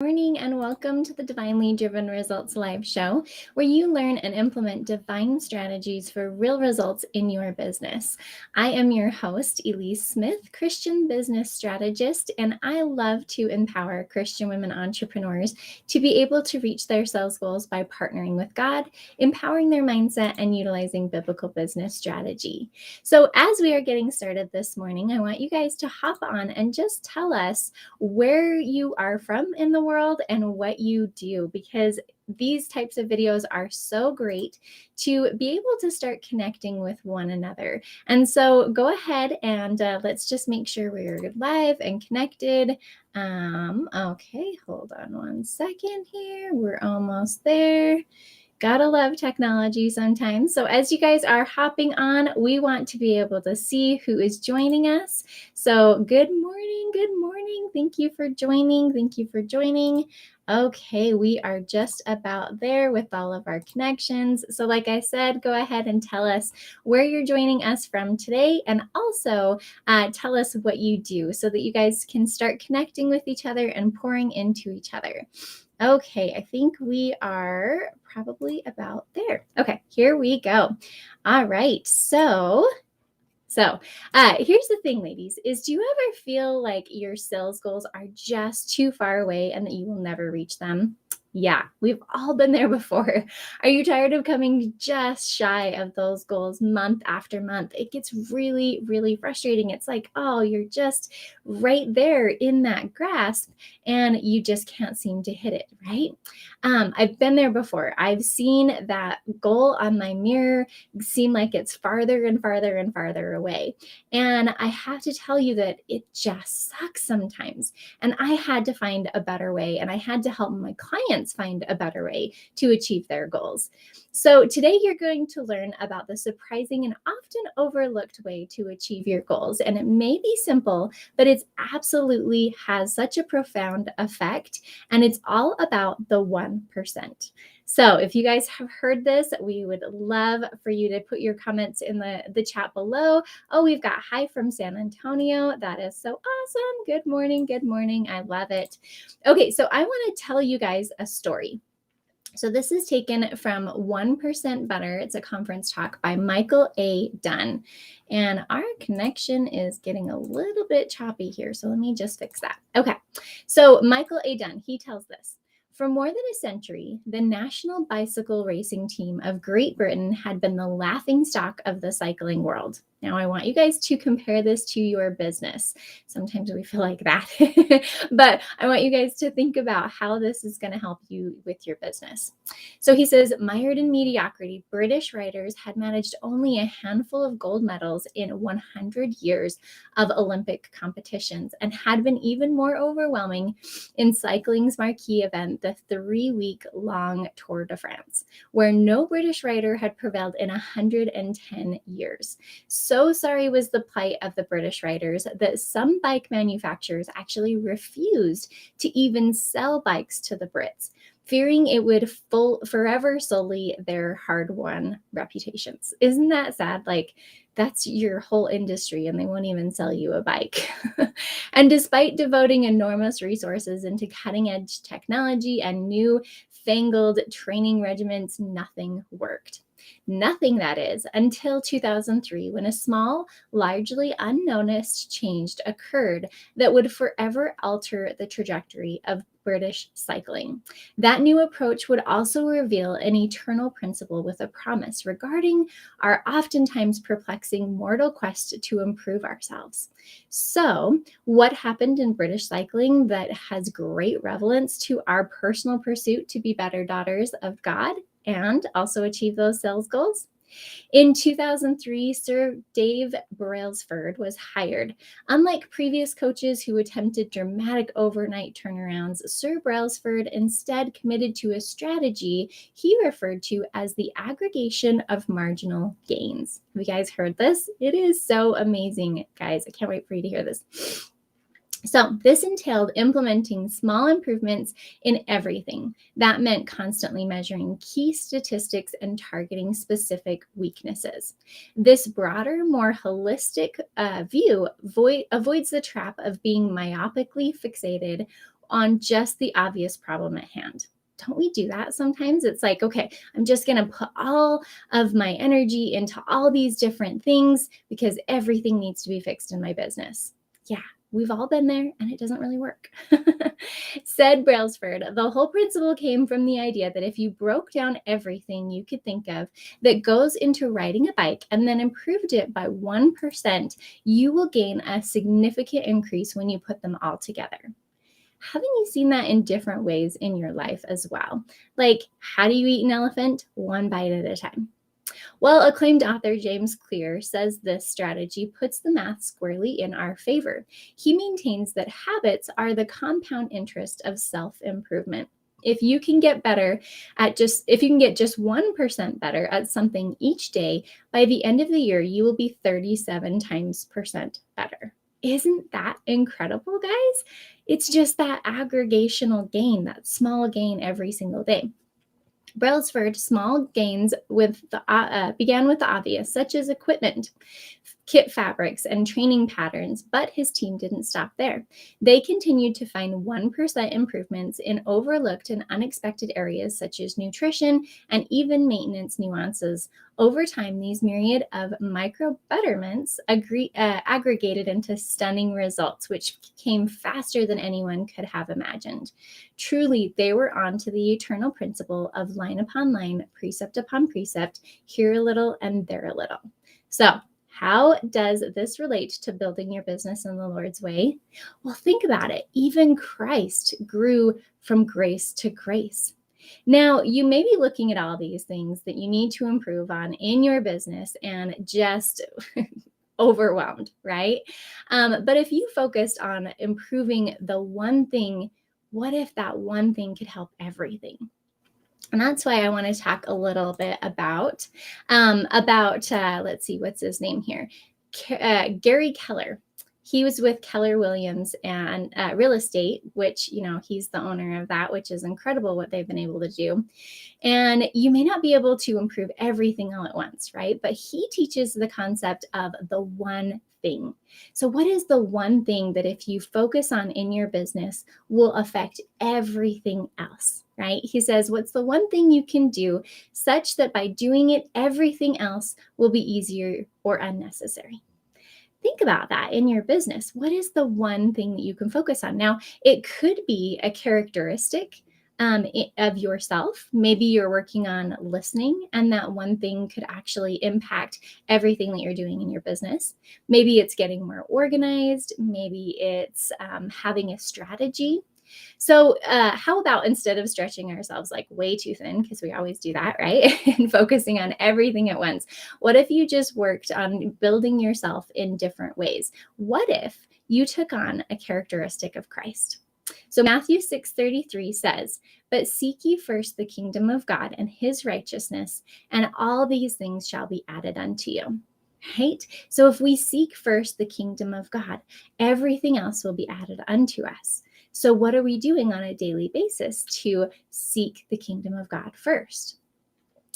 Morning and welcome to the Divinely Driven Results Live show, where you learn and implement divine strategies for real results in your business. I am your host, Elise Smith, Christian business strategist, and I love to empower Christian women entrepreneurs to be able to reach their sales goals by partnering with God, empowering their mindset, and utilizing biblical business strategy. So, as we are getting started this morning, I want you guys to hop on and just tell us where you are from in the world and what you do, because these types of videos are so great to be able to start connecting with one another. And so go ahead and let's just make sure we're live and connected. Okay, hold on one second here. We're almost there. Gotta love technology sometimes. So as you guys are hopping on, we want to be able to see who is joining us. So good morning, good morning. Thank you for joining. Thank you for joining. Okay, we are just about there with all of our connections. So like I said, go ahead and tell us where you're joining us from today, and also tell us what you do so that you guys can start connecting with each other and pouring into each other. Okay, I think we are probably about there. Okay, here we go. All right, so here's the thing, ladies, is do you ever feel like your sales goals are just too far away and that you will never reach them? Yeah, we've all been there before. Are you tired of coming just shy of those goals month after month? It gets really, really frustrating. It's like, oh, you're just right there in that grasp and you just can't seem to hit it, right? I've been there before. I've seen that goal on my mirror seem like it's farther and farther and farther away. And I have to tell you that it just sucks sometimes. And I had to find a better way, and I had to help my clients find a better way to achieve their goals. So today you're going to learn about the surprising and often overlooked way to achieve your goals. And it may be simple, but it absolutely has such a profound effect. And it's all about the 1%. So if you guys have heard this, we would love for you to put your comments in the chat below. Oh, we've got hi from San Antonio. That is so awesome. Good morning. Good morning. I love it. Okay, so I want to tell you guys a story. So this is taken from 1% Better. It's a conference talk by Michael A. Dunn. And our connection is getting a little bit choppy here. So let me just fix that. Okay, so Michael A. Dunn, he tells this. For more than a century, the national bicycle racing team of Great Britain had been the laughingstock of the cycling world. Now, I want you guys to compare this to your business. Sometimes we feel like that, but I want you guys to think about how this is going to help you with your business. So he says, mired in mediocrity, British riders had managed only a handful of gold medals in 100 years of Olympic competitions, and had been even more overwhelming in cycling's marquee event, the 3-week-long Tour de France, where no British rider had prevailed in 110 years. So sorry was the plight of the British riders that some bike manufacturers actually refused to even sell bikes to the Brits, fearing it would forever sully their hard-won reputations. Isn't that sad? Like, that's your whole industry and they won't even sell you a bike. And despite devoting enormous resources into cutting-edge technology and new fangled training regimens, nothing worked. Nothing, that is, until 2003, when a small, largely unnoticed change occurred that would forever alter the trajectory of British cycling. That new approach would also reveal an eternal principle with a promise regarding our oftentimes perplexing mortal quest to improve ourselves. So, what happened in British cycling that has great relevance to our personal pursuit to be better daughters of God and also achieve those sales goals? In 2003, Sir Dave Brailsford was hired. Unlike previous coaches who attempted dramatic overnight turnarounds, Sir Brailsford instead committed to a strategy he referred to as the aggregation of marginal gains. Have you guys heard this? It is so amazing, guys. I can't wait for you to hear this. So this entailed implementing small improvements in everything. That meant constantly measuring key statistics and targeting specific weaknesses. This broader, more holistic view avoids the trap of being myopically fixated on just the obvious problem at hand. Don't we do that sometimes? It's like, okay, I'm just going to put all of my energy into all these different things because everything needs to be fixed in my business. Yeah, we've all been there and it doesn't really work. Said Brailsford, the whole principle came from the idea that if you broke down everything you could think of that goes into riding a bike and then improved it by 1%, you will gain a significant increase when you put them all together. Haven't you seen that in different ways in your life as well? Like, how do you eat an elephant? One bite at a time. Well, acclaimed author James Clear says this strategy puts the math squarely in our favor. He maintains that habits are the compound interest of self-improvement. If you can get if you can get just 1% better at something each day, by the end of the year, you will be 37 times percent better. Isn't that incredible, guys? It's just that aggregational gain, that small gain every single day. Brailsford small gains began with the obvious, such as equipment, kit fabrics, and training patterns, but his team didn't stop there. They continued to find 1% improvements in overlooked and unexpected areas such as nutrition and even maintenance nuances. Over time, these myriad of micro betterments aggregated into stunning results, which came faster than anyone could have imagined. Truly, they were on to the eternal principle of line upon line, precept upon precept, here a little and there a little. So, how does this relate to building your business in the Lord's way? Well, think about it. Even Christ grew from grace to grace. Now, you may be looking at all these things that you need to improve on in your business and just overwhelmed, right? But if you focused on improving the one thing, what if that one thing could help everything? And that's why I want to talk a little bit about let's see, what's his name here? Gary Keller. He was with Keller Williams and real estate, which, he's the owner of that, which is incredible what they've been able to do. And you may not be able to improve everything all at once, right? But he teaches the concept of the one thing. So what is the one thing that if you focus on in your business will affect everything else, right? He says, what's the one thing you can do such that by doing it, everything else will be easier or unnecessary? Think about that in your business. What is the one thing that you can focus on? Now, it could be a characteristic of yourself. Maybe you're working on listening, and that one thing could actually impact everything that you're doing in your business. Maybe it's getting more organized. Maybe it's having a strategy. So how about instead of stretching ourselves like way too thin, because we always do that, right? And focusing on everything at once, what if you just worked on building yourself in different ways? What if you took on a characteristic of Christ? So Matthew 6:33 says, "But seek ye first the kingdom of God and his righteousness, and all these things shall be added unto you." Right? So if we seek first the kingdom of God, everything else will be added unto us. So what are we doing on a daily basis to seek the kingdom of God first?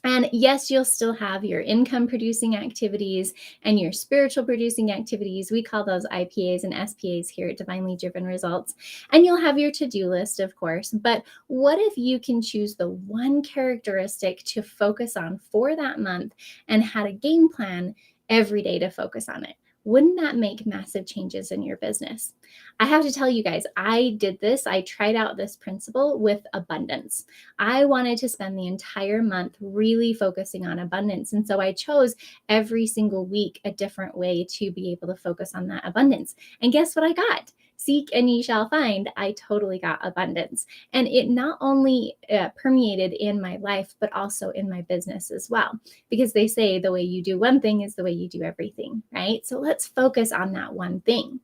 And yes, you'll still have your income producing activities and your spiritual producing activities. We call those IPAs and SPAs here at Divinely Driven Results. And you'll have your to-do list, of course. But what if you can choose the one characteristic to focus on for that month and had a game plan every day to focus on it? Wouldn't that make massive changes in your business? I have to tell you guys, I did this. I tried out this principle with abundance. I wanted to spend the entire month really focusing on abundance. And so I chose every single week a different way to be able to focus on that abundance. And guess what I got? Seek and ye shall find. I totally got abundance. And it not only permeated in my life, but also in my business as well. Because they say the way you do one thing is the way you do everything, right? So let's focus on that one thing.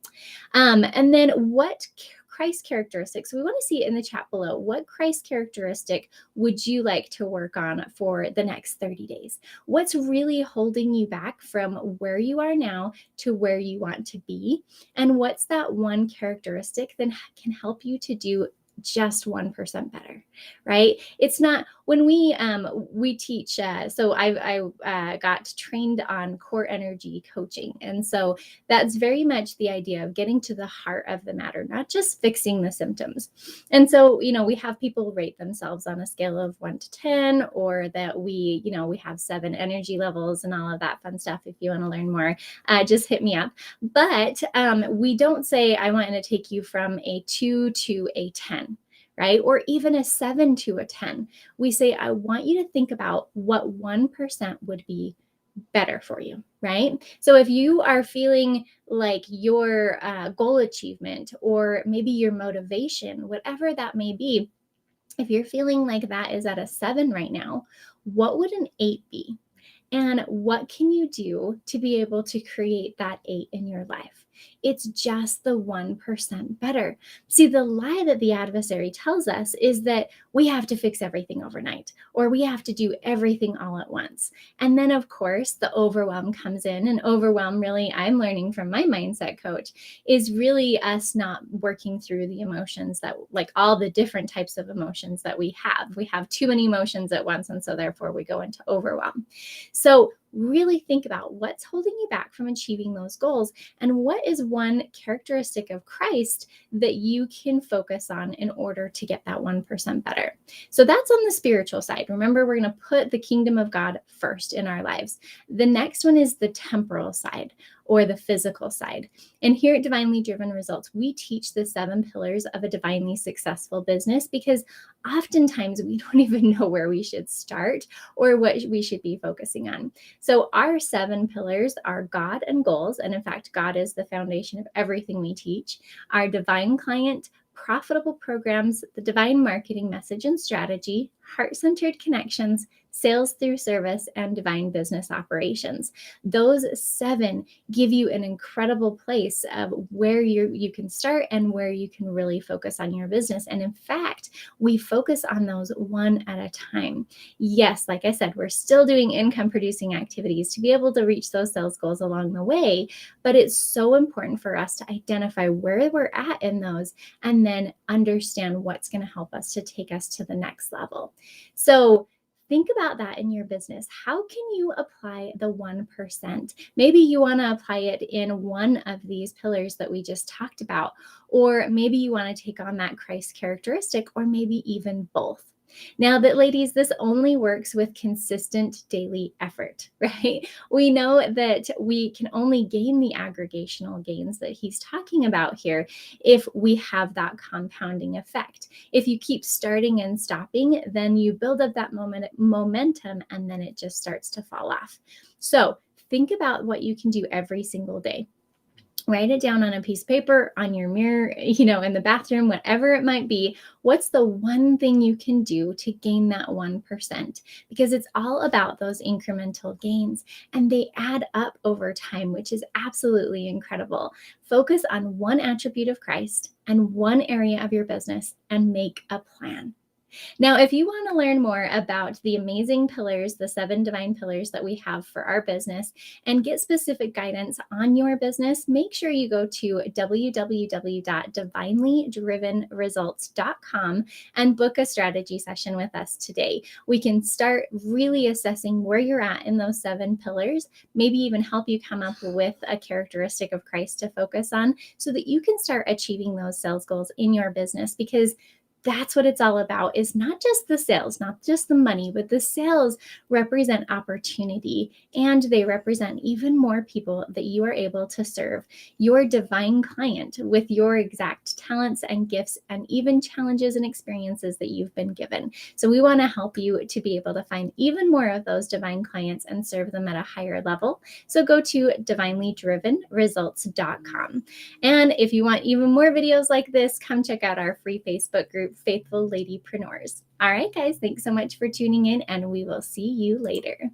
And then what Christ characteristics, we want to see it in the chat below. What Christ characteristic would you like to work on for the next 30 days? What's really holding you back from where you are now to where you want to be? And what's that one characteristic that can help you to do just 1% better, right? It's not when we teach. So I got trained on core energy coaching, and so that's very much the idea of getting to the heart of the matter, not just fixing the symptoms. And so, we have people rate themselves on a scale of 1 to 10, or that we have 7 energy levels and all of that fun stuff. If you want to learn more, just hit me up. But we don't say, I want to take you from a 2 to a 10, right? Or even a 7 to a 10. We say, I want you to think about what 1% would be better for you, right? So if you are feeling like your goal achievement, or maybe your motivation, whatever that may be, if you're feeling like that is at a 7 right now, what would an 8 be? And what can you do to be able to create that 8 in your life? It's just the 1% better. See, the lie that the adversary tells us is that we have to fix everything overnight, or we have to do everything all at once. And then, of course, the overwhelm comes in. And overwhelm, really, I'm learning from my mindset coach, is really us not working through the emotions that, like all the different types of emotions that we have. We have too many emotions at once. And so therefore we go into overwhelm. So really think about what's holding you back from achieving those goals, and what is one characteristic of Christ that you can focus on in order to get that 1% better. So that's on the spiritual side. Remember, we're going to put the kingdom of God first in our lives. The next one is the temporal side, or the physical side. And here at Divinely Driven Results, we teach the 7 pillars of a divinely successful business, because oftentimes we don't even know where we should start or what we should be focusing on. So our 7 pillars are God and goals. And in fact, God is the foundation of everything we teach. Our divine client, profitable programs, the divine marketing message and strategy, heart-centered connections, sales through service, and divine business operations. Those 7 give you an incredible place of where you can start and where you can really focus on your business. And in fact, we focus on those one at a time. Yes, like I said, we're still doing income producing activities to be able to reach those sales goals along the way, but it's so important for us to identify where we're at in those, and then understand what's going to help us to take us to the next level. So think about that in your business. How can you apply the 1%? Maybe you want to apply it in one of these pillars that we just talked about, or maybe you want to take on that Christ characteristic, or maybe even both. Now that, ladies, this only works with consistent daily effort, right? We know that we can only gain the aggregational gains that he's talking about here if we have that compounding effect. If you keep starting and stopping, then you build up that momentum, and then it just starts to fall off. So think about what you can do every single day. Write it down on a piece of paper, on your mirror, in the bathroom, whatever it might be. What's the one thing you can do to gain that 1%? Because it's all about those incremental gains, and they add up over time, which is absolutely incredible. Focus on one attribute of Christ and one area of your business, and make a plan. Now, if you want to learn more about the amazing pillars, the 7 divine pillars that we have for our business, and get specific guidance on your business, make sure you go to www.divinelydrivenresults.com and book a strategy session with us today. We can start really assessing where you're at in those 7 pillars, maybe even help you come up with a characteristic of Christ to focus on, so that you can start achieving those sales goals in your business. Because that's what it's all about, is not just the sales, not just the money, but the sales represent opportunity, and they represent even more people that you are able to serve, your divine client, with your exact talents and gifts, and even challenges and experiences that you've been given. So we want to help you to be able to find even more of those divine clients and serve them at a higher level. So go to divinelydrivenresults.com. And if you want even more videos like this, come check out our free Facebook group, Faithful Ladypreneurs. All right, guys, thanks so much for tuning in, and we will see you later.